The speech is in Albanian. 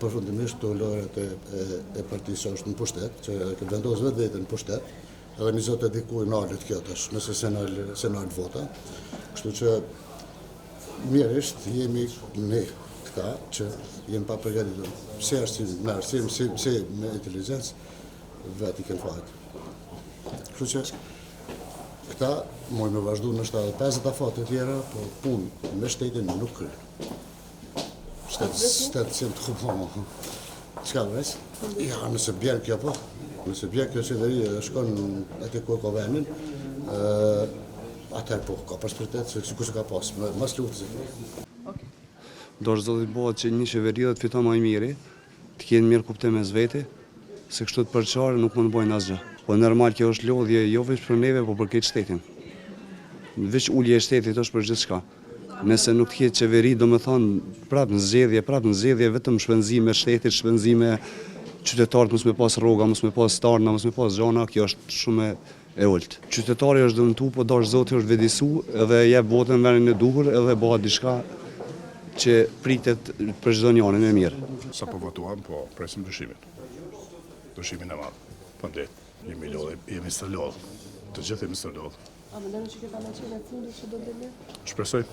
përfundimisht të lojët e partisë që është në pushtet, që këtë vendosë vetë vetën në pushtet, edhe një zotë e dikuj në alët kjo tash, nëse se në alët vota. Kështu që mirërisht jemi ne këta që jemi pa përgatitur. Si është me arsim, si me inteligencë, vetë i kënë fajtë. Kështu që këta mojnë me vazhdu në 50 afate tjera, po punë me shtetin nuk kërë. Shtetë si të kupama. Qka vres? Ja, nëse bjerë kjo po, nëse bjerë kjo qeveri e shkon aty ku e ka venin, atëherë po, ka perspektet, se ku se ka pas, mas luftës. Do është zotit bëhet që një qeveri dhe të fiton më i miri, të kjenë mirë kuptim me zveti, se kështu të përqare nuk mund të bojnë asgjë. Po normal kjo është lodhje jo veç për neve, po për këtë shtetin. Veç ullje e shtetit është për gjithë shka. Nëse nuk t'jetë qeveri, do me thonë prapë në zgjedhje, vetëm shpenzime shtetit, shpenzime qytetarët, mos me pas rroga, mos me pas starna, mos me pas gjana, kjo është shumë e ullët. Qytetari është dëmtu, po dash zoti është vedisu, edhe jep votën venin e duhur, edhe bëhat diçka që pritet për çdo njanin e mirë. Sa po votuam, po presim dyshimin. Dyshimin e madh. Po ndet, jemi së lodh. Të gjithë jemi së lodh. A mendoni që kjo ka qenë e fundit që do të bëjë? Shpresoj.